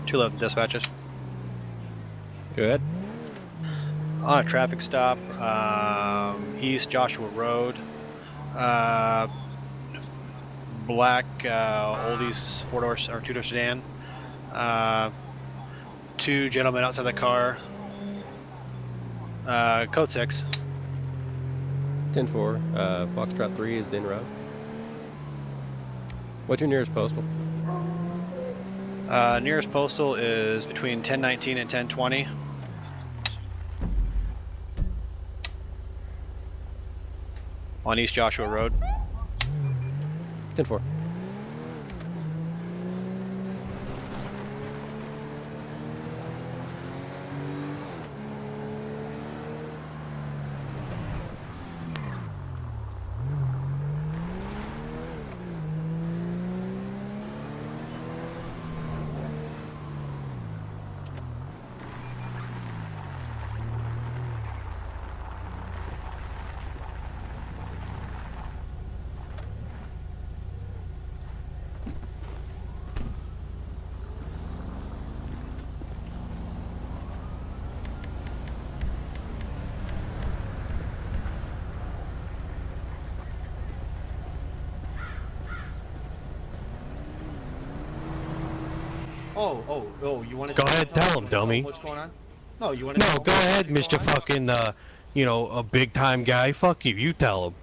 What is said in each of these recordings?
211 dispatches. Go ahead. On a traffic stop, East Joshua Road. Black oldies 4-door or 2-door sedan. 2 gentlemen outside the car. Code 6. 10-4. Foxtrot 3 is en route. What's your nearest postal? Nearest postal is between 1019 and 1020. On East Joshua Road. 10-4. Oh, you want to go ahead, tell him, dummy. What's going on? No, you want to No, go ahead, Mr. Fucking, you know, a big time guy. Fuck you, you tell him.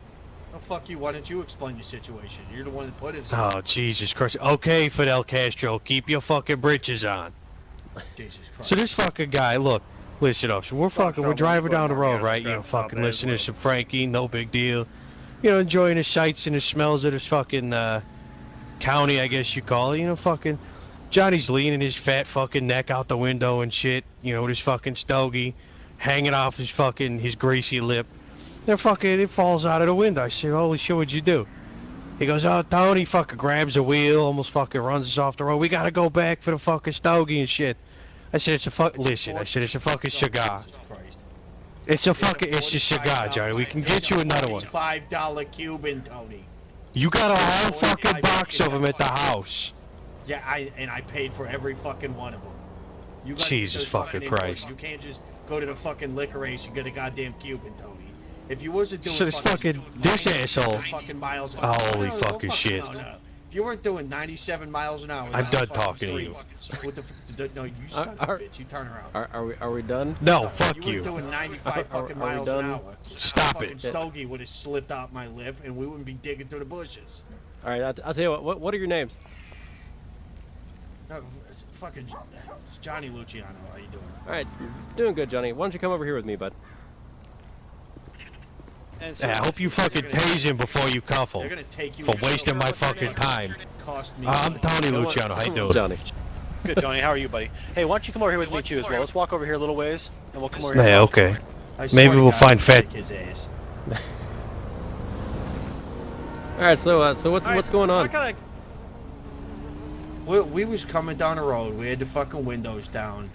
Oh, fuck you, why don't you explain the situation? You're the one that put it. Oh, Jesus Christ. Okay, Fidel Castro, keep your fucking britches on. Jesus Christ. So this fucking guy, look, listen up. So we're driving down the road, right? You know, fucking listening to some Frankie, no big deal. You know, enjoying the sights and the smells of this fucking, county, I guess you call it. You know, fucking Johnny's leaning his fat fucking neck out the window and shit. You know, with his fucking stogie hanging off his greasy lip. Then fucking it falls out of the window. I said, holy shit, what'd you do? He goes, oh, Tony, fucking grabs the wheel, almost fucking runs us off the road. We gotta go back for the fucking stogie and shit. I said, it's a listen, I said, it's a fucking cigar. It's a cigar, Johnny. We can get you another one. $5 Cuban, Tony. You got a whole fucking box of them at the house. Yeah, I paid for every fucking one of them. You got Jesus fucking Christ. You can't just go to the fucking liquor race and get a goddamn Cuban, Tony. If you wasn't doing this asshole. Fucking miles an hour. Holy fucking shit. No. If you weren't doing 97 miles an hour, I'm done talking to you. No, you son of a bitch. You turn around. Are we done? No, fuck you. You were doing 95 fucking miles an hour. Stop it. Stogie would have slipped out my lip, and we wouldn't be digging through the bushes. All right, I'll tell you what are your names? No, it's fucking it's Johnny Luciano. How you doing? All right, you're doing good, Johnny. Why don't you come over here with me, bud? So I hope you fucking tase him before you cuff him. They're gonna take you for wasting my fucking time. Me I'm Tony Luciano. How you doing? Johnny. Good, Tony. How are you, buddy? Hey, why don't you come over here with me too as well? Let's walk over here a little ways, and we'll come over here. Yeah, okay. Maybe we'll find fat. His ass. All right, so what's going on? We was coming down the road. We had the fucking windows down.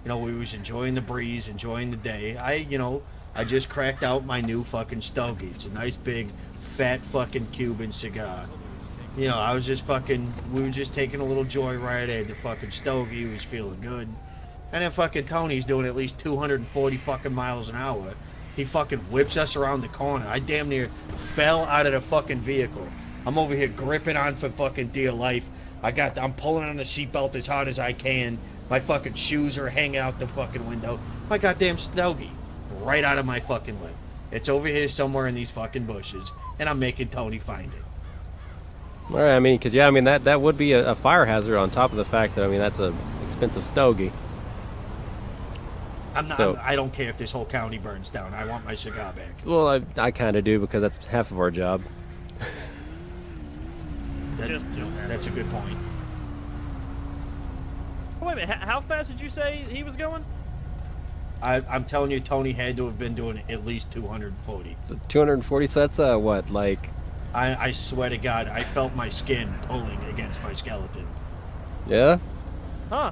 You know, we was enjoying the breeze, enjoying the day. I just cracked out my new fucking stogie. It's a nice big, fat fucking Cuban cigar. You know, I was just fucking, we were just taking a little joyride. I had the fucking stogie. He was feeling good. And then fucking Tony's doing at least 240 fucking miles an hour. He fucking whips us around the corner. I damn near fell out of the fucking vehicle. I'm over here gripping on for fucking dear life. I'm pulling on the seatbelt as hard as I can. My fucking shoes are hanging out the fucking window. My goddamn stogie right out of my fucking lip. It's over here somewhere in these fucking bushes, and I'm making Tony find it. All right, I mean, because that would be a fire hazard on top of the fact that that's a expensive stogie. I don't care if this whole county burns down. I want my cigar back. Well, I kind of do because that's half of our job. That's a good point. Wait a minute, how fast did you say he was going? I'm telling you, Tony had to have been doing at least 240. 240 sets? What, like? I swear to God, I felt my skin pulling against my skeleton. Yeah? Huh.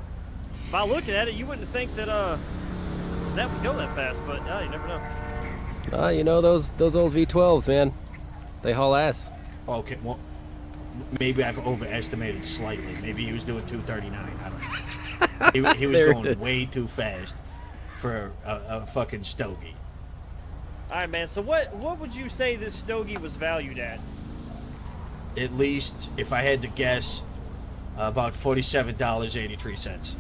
By looking at it, you wouldn't think that that would go that fast, but you never know. You know those old V12s, man. They haul ass. Okay, well, maybe I've overestimated slightly. Maybe he was doing 239. I don't know. He was There it going is. way too fast for a fucking Stogie. All right, man. So what would you say this Stogie was valued at? At least, if I had to guess, about $47.83.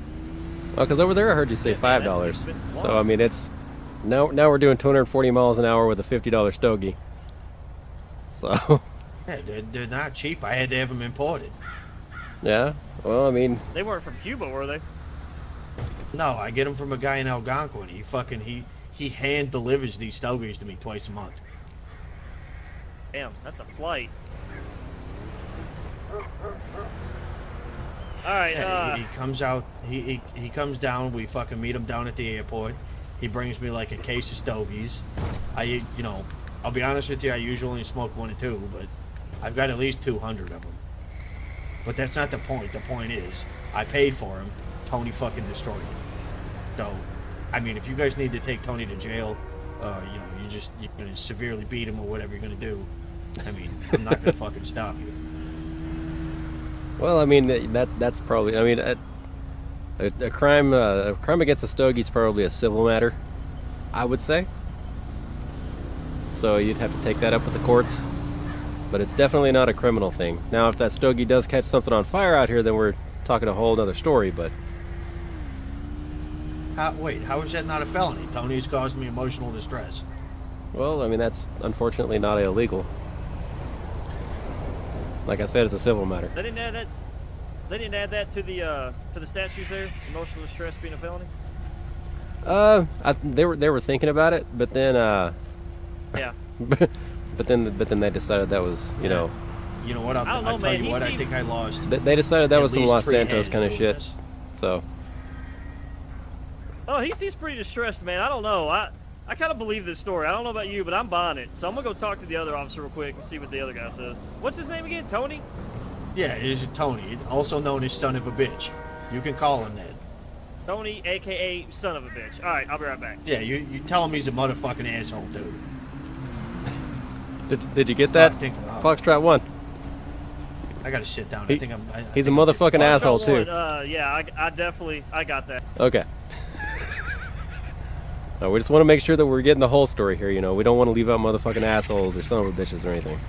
Oh, because over there I heard you say Yeah, man, $5. that's an expensive So I loss. mean, it's now we're doing 240 miles an hour with a $50 Stogie. So Yeah, they're not cheap. I had to have them imported. yeah. Well, I mean, They weren't from Cuba, were they? No, I get them from a guy in Algonquin. He hand delivers these Stogies to me twice a month. Damn, that's a flight. All right. Yeah, he comes out. He comes down. We fucking meet him down at the airport. He brings me like a case of Stogies. I'll be honest with you. I usually only smoke 1 or 2, but I've got at least 200 of them. But that's not the point. The point is, I paid for him. Tony fucking destroyed him. So, I mean, if you guys need to take Tony to jail, you're gonna severely beat him or whatever you're gonna do. I mean, I'm not gonna fucking stop you. well, I mean that's probably. I mean, a crime against a Stogie is probably a civil matter, I would say. So you'd have to take that up with the courts. But it's definitely not a criminal thing. Now, if that Stogie does catch something on fire out here, then we're talking a whole other story. But How is that not a felony? Tony's caused me emotional distress. well, I mean that's unfortunately not illegal. Like I said, it's a civil matter. They didn't add that. They didn't add that to the statutes there. Emotional distress being a felony. They were thinking about it, but then Yeah. but then they decided that was You know what? I don't know, I'll tell man. you what. I He think I lost. they decided that at was some least Los 3 Santos heads kind of doing shit. this. So Oh, he's pretty distressed, man. I don't know. I kind of believe this story. I don't know about you, but I'm buying it. So I'm gonna go talk to the other officer real quick and see what the other guy says. What's his name again? Tony? Yeah, it is Tony, also known as son of a bitch. You can call him that. Tony, aka son of a bitch. All right, I'll be right back. Yeah, you tell him he's a motherfucking asshole, dude. did you get that? I think Foxtrot 1. I gotta sit down. He- I think I'm. He's a think I'm- motherfucking asshole too. Yeah, I definitely got that. Okay. No, we just want to make sure that we're getting the whole story here. We don't want to leave out motherfucking assholes or son of a bitches or anything.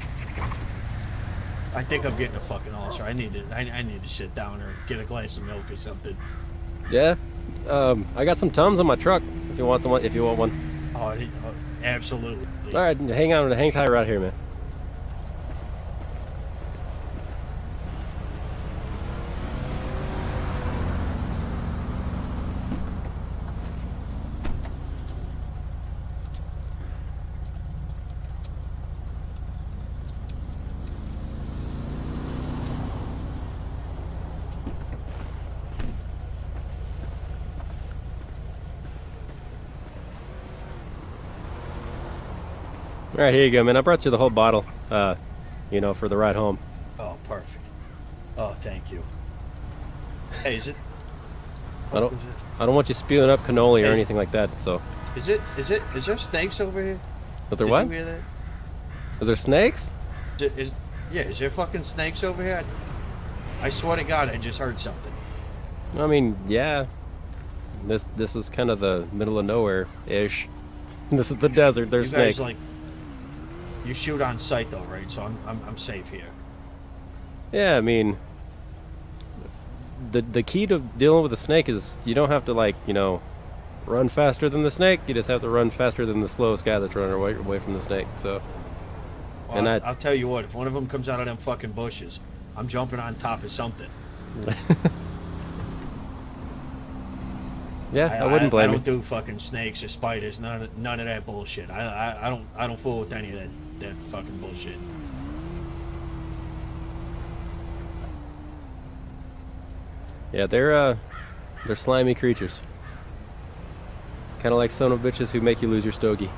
I think I'm getting a fucking ulcer. I need to sit down or get a glass of milk or something. Yeah. I got some Tums on my truck. If you want one. Oh, absolutely. All right, hang tight right here, man. All right, here you go, man. I brought you the whole bottle, for the ride home. Oh, perfect. Oh, thank you. Hey, is it? I don't want you spewing up cannoli or Hey. anything like that. So, Is there snakes over here? is there Did what? you hear that? Is there snakes? Is there fucking snakes over here? I swear to God, I just heard something. I mean, yeah. This is kind of the middle of nowhere ish. This is the desert. There's You guys snakes. you shoot on sight though, right? So I'm safe here. Yeah, I mean, the key to dealing with a snake is you don't have to run faster than the snake. You just have to run faster than the slowest guy that's running away from the snake. So, Well, and I'll tell you what. If one of them comes out of them fucking bushes, I'm jumping on top of something. yeah, I wouldn't blame I you. don't do fucking snakes or spiders. None of that bullshit. I don't fool with any of that fucking bullshit. Yeah, they're slimy creatures. Kind of like son of bitches who make you lose your stogie.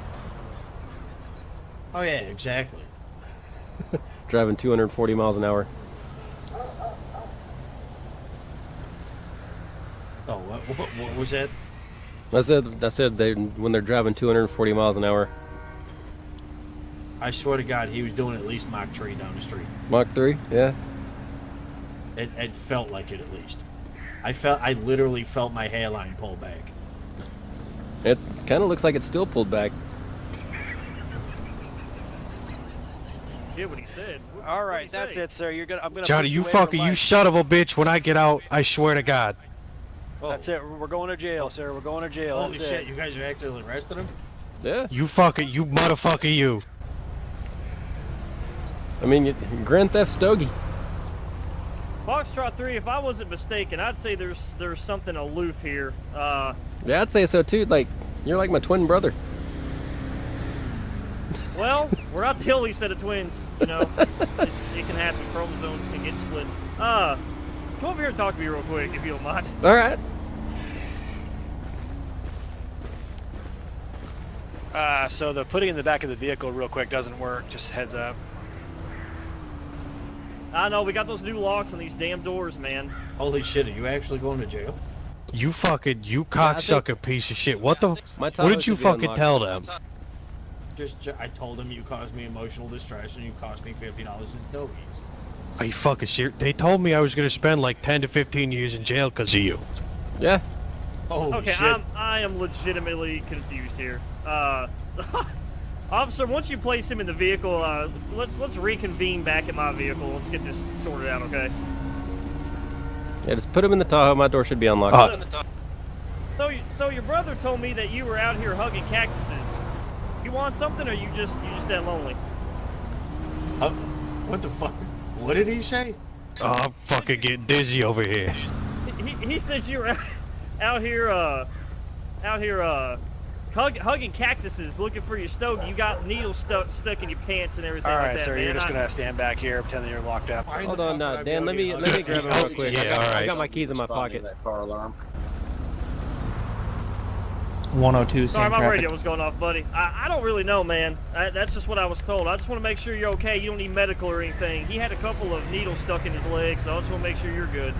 Oh yeah, exactly. Driving 240 miles an hour. Oh, what was that? I said when they're driving 240 miles an hour. I swear to God, he was doing at least Mach 3 down the street. Mach 3, yeah. It felt like it at least. I literally felt my hairline pull back. It kind of looks like it's still pulled back. Hear what he said. All right, that's it, sir. I'm gonna. Johnny, put you away for fucking, you life. son of a bitch. When I get out, I swear to God. Oh, That's it. We're going to jail, sir. We're going to jail. holy That's shit! it. You guys are actually arrested him? Yeah. You fucking, you motherfucker, you. I mean, Grand Theft Stogie. Foxtrot 3, if I wasn't mistaken, I'd say there's something aloof here. Yeah, I'd say so too. Like, you're like my twin brother. Well, we're not the only set of twins, you know. It can happen. Chromosomes can get split. Come over here and talk to me real quick, if you don't mind. All right. So the putting in the back of the vehicle real quick doesn't work. Just heads up. I know, we got those new locks on these damn doors, man. Holy shit! Are you actually going to jail? You fucking, you I think- cocksucker piece of shit. What the? My What Tahoe did you should be fucking unlocked. tell them? I told him you caused me emotional distress and you cost me $50 in stogies. Are you fucking serious? They told me I was gonna spend like 10 to 15 years in jail because of you. Yeah. Holy Okay, shit! I am legitimately confused here. Officer, once you place him in the vehicle, let's reconvene back at my vehicle. Let's get this sorted out, okay? Yeah, just put him in the Tahoe. My door should be unlocked. So your brother told me that you were out here hugging cactuses. You want something, or you just that lonely? What the fuck? What did he say? Oh, I'm fucking getting dizzy over here. He said you were out here hugging cactuses, looking for your stogie. You got needles stuck in your pants and everything All like right, that, sir. man. You're just gonna stand back here, pretend that you're locked up. Why Hold the on, fuck would I be Dan. Let me hugging grab him real quick. Yeah, I alright. got my keys in my pocket. That car alarm. 102, Sorry, same my traffic. radio was going off, buddy. I don't really know, man. That's just what I was told. I just want to make sure you're okay. You don't need medical or anything. He had a couple of needles stuck in his leg, so I just want to make sure you're good.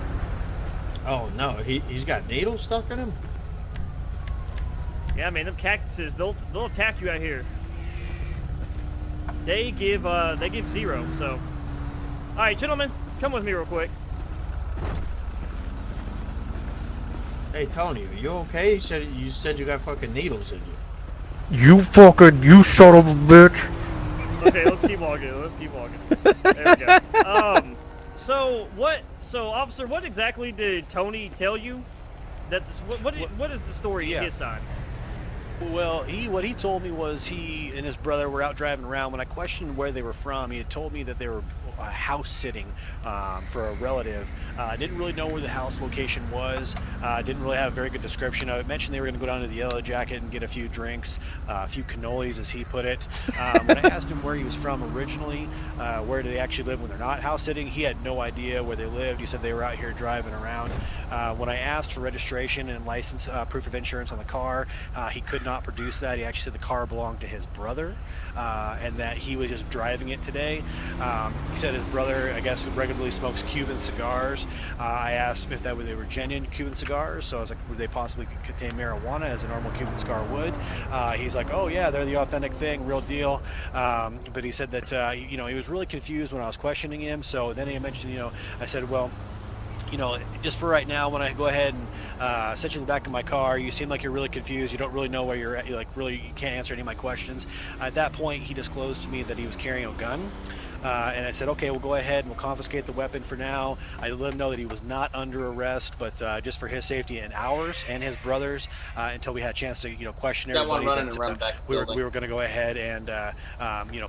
Oh no, he's got needles stuck in him? Yeah, man, them cactuses, they'll attack you out here. They give zero, so. Alright, gentlemen, come with me real quick. Hey Tony, are you okay? You said you got fucking needles in you. You fucking, you son of a bitch. Okay, let's keep walking. Let's keep walking. There we go. So officer, what exactly did Tony tell you? What is the story in his side? Well, what he told me was he and his brother were out driving around. When I questioned where they were from, he had told me that they were house sitting for a relative. Didn't really know where the house location was. Didn't really have a very good description. I mentioned they were going to go down to the Yellow Jacket and get a few drinks, a few cannolis, as he put it. When I asked him where he was from originally, where do they actually live when they're not house sitting, he had no idea where they lived. He said they were out here driving around. When I asked for registration and license, proof of insurance on the car, he could not produce that. He actually said the car belonged to his brother, and that he was just driving it today. He said his brother, I guess, regularly smokes Cuban cigars. I asked him if they were genuine Cuban cigars, so I was like, would they possibly contain marijuana as a normal Cuban cigar would? He's like, oh yeah, they're the authentic thing, real deal. But he said that, he was really confused when I was questioning him. So then he mentioned, I said, well, just for right now, when I go ahead and set you in the back of my car, you seem like you're really confused. You don't really know where you're at. You can't answer any of my questions. At that point, he disclosed to me that he was carrying a gun. And I said, okay, we'll go ahead and we'll confiscate the weapon for now. I let him know that he was not under arrest, but just for his safety and ours and his brother's, until we had a chance to, question Got everybody. one running and run back we were building. going to go ahead and,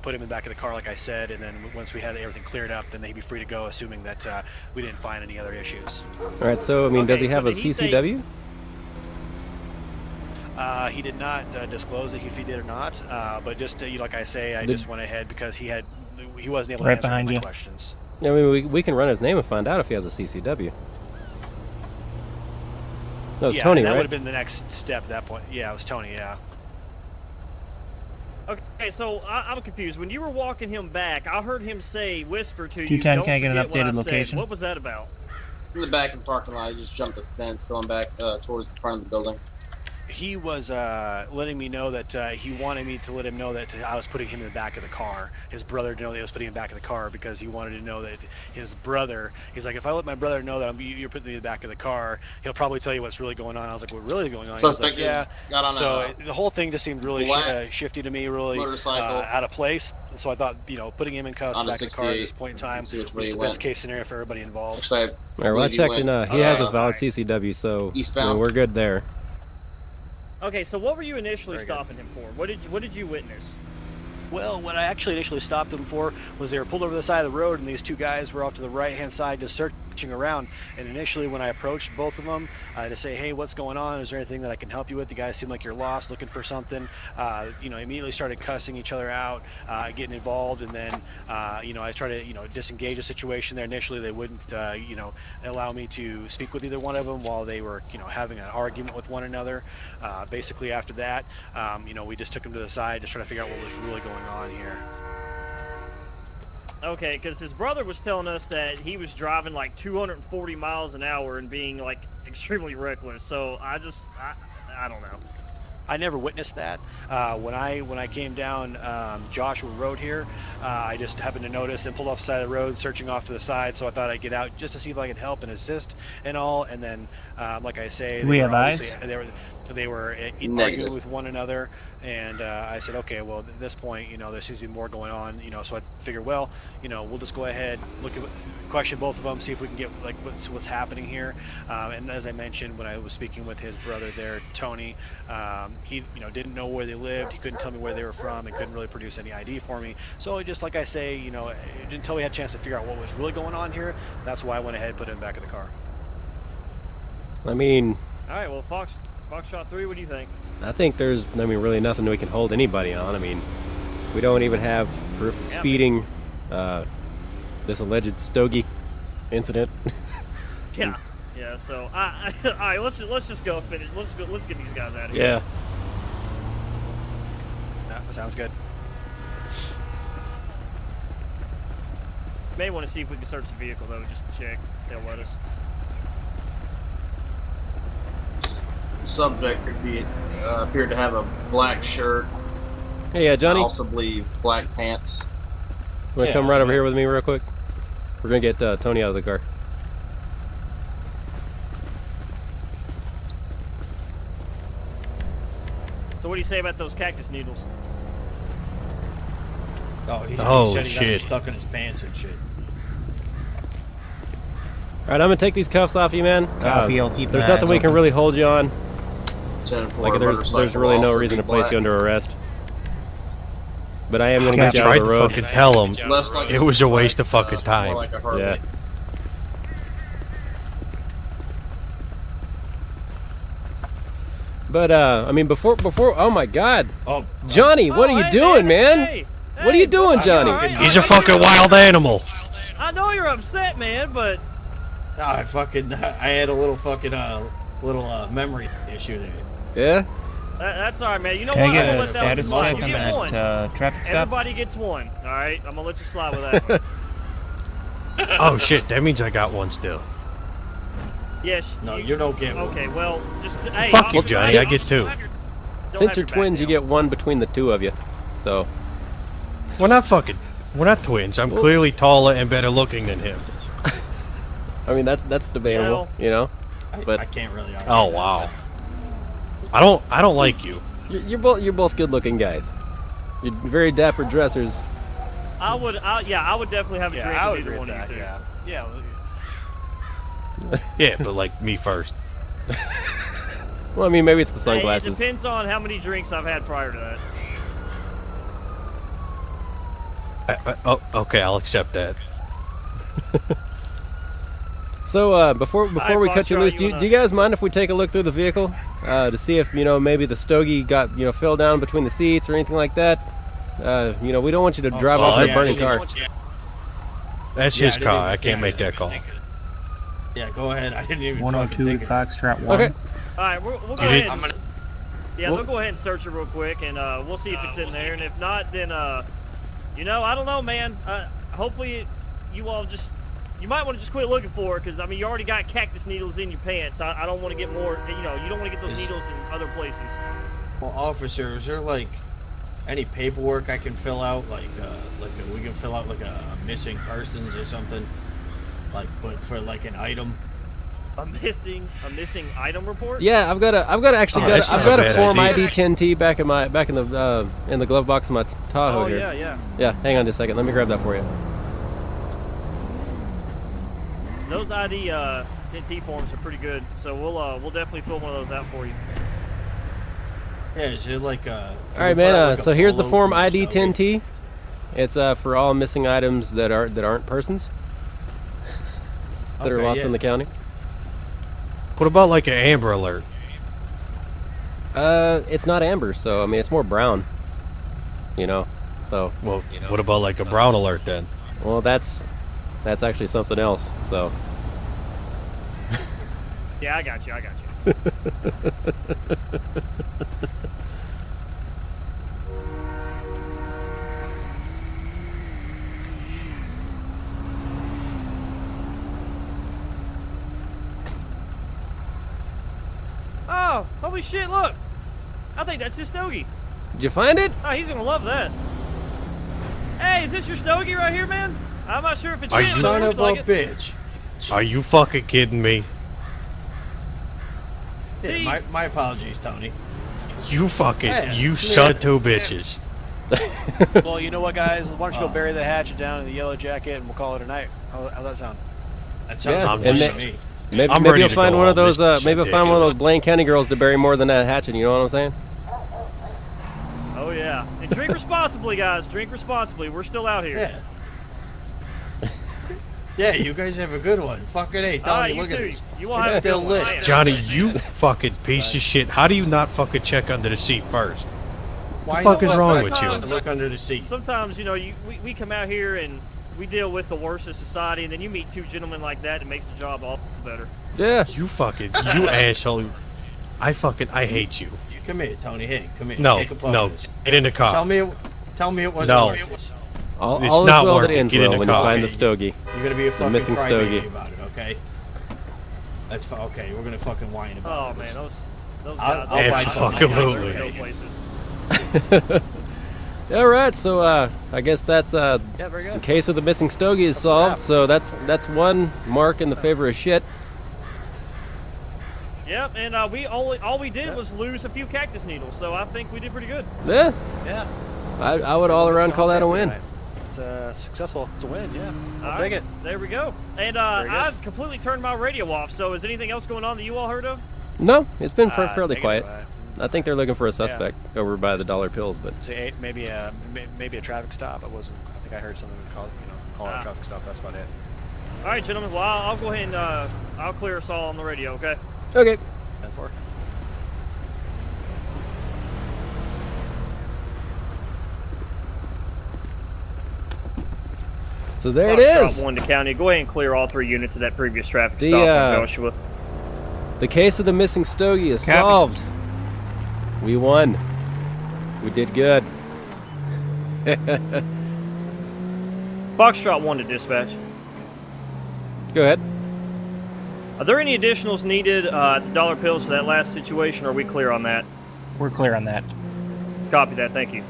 put him in the back of the car, like I said, and then once we had everything cleared up, then he'd be free to go, assuming that we didn't find any other issues. All right. So I mean, does he Okay, have so a did he say- CCW? He did not disclose if he did or not, but just like I say, I Did- just went ahead because he wasn't able to Right answer behind my you. questions. I mean, we can run his name and find out if he has a CCW. That was Yeah, Tony, and that right? would have been the next step at that point. Yeah, it was Tony. Yeah. Okay, so I'm confused. When you were walking him back, I heard him whisper to you, Q10, "Don't can I get an forget what I updated said." location? What was that about? In the back of the parking lot, you just jumped the fence going back towards the front of the building. he was letting me know that he wanted me to let him know that I was putting him in the back of the car. His brother to know that I was putting him back of the car because he wanted to know that his brother. He's like, if I let my brother know that you're putting me in the back of the car, he'll probably tell you what's really going on. I was like, what's really going on? He was Suspect like, yeah. got on So the whole thing just seemed really black shifty to me, really motorcycle out of place. So I thought, putting him in cuffs on a back in the car at this 68. point in time See which way was he the went. best case scenario for everybody involved. Actually, All right, well, I believe he checked, went, and he has a valid alright. CCW, so I mean, eastbound. we're good there. Okay, so what were you initially Very good. stopping him for? What did you witness? Well, what I actually initially stopped them for was they were pulled over the side of the road, and these two guys were off to the right-hand side just searching around. And initially, when I approached both of them to say, "Hey, what's going on? Is there anything that I can help you with? The guys seem like you're lost, looking for something." Immediately started cussing each other out, getting involved, and then, I tried to, disengage the situation there. Initially, they wouldn't, allow me to speak with either one of them while they were, having an argument with one another. Basically, after that, we just took them to the side to try to figure out what was really going on here. Okay, because his brother was telling us that he was driving like 240 miles an hour and being like extremely reckless. So I don't know. I never witnessed that. When I came down Joshua Road here, I just happened to notice and pulled off the side of the road, searching off to the side. So I thought I'd get out just to see if I could help and assist and all. And then, like I say, We have eyes? they were arguing Negative. with one another, and I said, okay, well, at this point, there seems to be more going on, so I figured, well, we'll just go ahead, question both of them, see if we can get like what's happening here. And as I mentioned, when I was speaking with his brother there, Tony, he didn't know where they lived, he couldn't tell me where they were from, and couldn't really produce any ID for me. So just like I say, until we had a chance to figure out what was really going on here, that's why I went ahead and put him back in the car. I mean, All right, well, Foxtrot 3, what do you think? I think there's, really nothing we can hold anybody on. I mean, we don't even have proof of speeding, this alleged Stogie incident. Yeah. Yeah. So all right, let's just go finish. Let's get these guys out of here. Yeah. That sounds good. May want to see if we can search the vehicle though, just to check. They'll let us. The subject appeared to have a black shirt. Hey, Johnny, I also believe black pants. you want to come right over here with me real quick? We're going to get Tony out of the car. So what do you say about those cactus needles? Oh, he Oh, said he got them shit. stuck in his pants and shit. All right, I'm going to take these cuffs off you, man. Copy, I'll keep There's my nothing eyes we can open. really hold you on. 10-4 Like, there's motorcycle, really no also reason to be place black. you under arrest. But I am going to I get you out tried of the to road. fucking tell him. Less like It was a waste of fucking more time. like a Harley. Yeah. But I mean, before, oh my God, Oh, Johnny, what Oh, are you hey, doing, man? Hey, What are you doing, Johnny? all right, He's a all right, fucking wild animal. I know you're upset, man, but I had a little fucking memory issue there. Yeah. that's all right, man. You know Can what? I I'm get gonna a let that one status slide. check You on get one. that traffic stop? Everybody gets one. All right, I'm gonna let you slide with that one. Oh shit, that means I got one still. Yes. No, you don't get one. Okay, well, just hey. Fuck you, officer, Johnny, hey, I get two. don't have Since your you're back twins, you down. get one between the two of you. So, We're not twins. I'm clearly taller and better looking than him. I mean, that's debatable, you know. But I can't really argue. Oh wow. I don't like you. you're both good-looking guys. You're very dapper dressers. I would definitely have a Yeah, drink I would with either agree one with of that. you two. Yeah. Yeah, but like me first. Well, I mean, maybe it's the Hey, it sunglasses. depends on how many drinks I've had prior to that. Oh, okay, I'll accept that. So before Hi, we cut you Foxtrot, loose, you do you wanna- guys mind if we take a look through the vehicle to see if maybe the Stogie got fell down between the seats or anything like that? We don't want you to drive off in a yeah, burning yeah. car. That's Yeah, his I didn't car. even- I can't yeah, make that call. Yeah, go ahead. I didn't even 102 fucking think of it. Foxtrot 1. Okay. All right, we'll go You ahead. did- And, yeah, Well- we'll go ahead and search it real quick, and we'll see if it's in there. And if not, then I don't know, man. Hopefully, you all just you might want to just quit looking for it, because I mean you already got cactus needles in your pants. I don't want to get more. You know, you don't want to get those needles in other places. Well, officer, is there like any paperwork I can fill out? We can fill out like a missing persons or something, but for like an item. A missing item report? Yeah, I've got a Form ID 10T back in the glove box of my Tahoe here. Yeah. Yeah, hang on just a second. Let me grab that for you. Those ID 10T forms are pretty good, so we'll definitely fill one of those out for you. Yeah, is it like a... All right, man. So here's the Form ID 10T. It's for all missing items that aren't persons that are lost in the county. What about like an Amber Alert? It's not amber, so I mean it's more brown. You know, so. Well, what about like a Brown Alert then? Well, that's actually something else. So. Yeah, I got you. Oh, holy shit, look! I think that's your Stogie. Did you find it? Oh, he's gonna love that. Hey, is this your Stogie right here, man? I'm not sure if it's Are his, you but it Son looks of a like it. bitch. Are you fucking kidding me? Yeah, my apologies, Tony. You fucking, Yeah, you son of two bitches. Well, you know what, guys? Why don't you go bury the hatchet down in the yellow jacket, and we'll call it a night. How's that sound? That sounds Yeah, good and to ma- me. Maybe, I'm maybe ready you'll to find go one of all those. Maybe you'll find one of those Blaine County girls to bury more than that hatchet. You know what I'm saying? Oh yeah, and drink responsibly, guys. Drink responsibly. We're still out here. Yeah. Yeah, you guys have a good one. Fucking hey, Tony, you look at too. this. You will It's have a still good one. lit. I am. Johnny, you fucking piece of shit. How do you not fucking check under the seat first? Why fuck is not? wrong I with you? Look under the seat. Sometimes, you know, we come out here and we deal with the worst of society, and then you meet two gentlemen like that, it makes the job all better. Yeah. You asshole. I hate you. Come here, Tony. Hey, come here. No, Take a puff no, of this. get in the car. Tell me it wasn't No. worth it. All It's is not well worth that it. ends Get in well the when you car. find the Stogie. You're gonna be a fucking missing crybaby Stogie. about it, okay? Okay. We're gonna fucking whine about Oh it. man, those I'll guys. buy some. Absolutely. Go places. All right, so I guess that's Yeah, very the good. case of the missing Stogie is solved. So that's one mark in the favor of shit. Yep, and all we did was lose a few cactus needles, so I think we did pretty good. Yeah, Yeah. I would all around call that a win. It's successful. It's a win. Yeah. I'll All take right, it. There we go. And Very good. I've completely turned my radio off. So is anything else going on that you all heard of? No, it's been fairly Take it quiet. away. I think they're looking for a suspect over by the dollar pills, but Say maybe a traffic stop. I think I heard something call it a traffic stop. That's about it. All right, gentlemen. Well, I'll go ahead and I'll clear us all on the radio. Okay. okay. 10-4. So there it Foxtrot is. 1 to county. Go ahead and clear all 3 units of that previous traffic The, stop on Joshua. The case of the missing Stogie is solved. We won. We did good. Foxtrot 1 to dispatch. Go ahead. Are there any additionals needed at the dollar pills for that last situation, or are we clear on that? We're clear on that. Copy that. Thank you.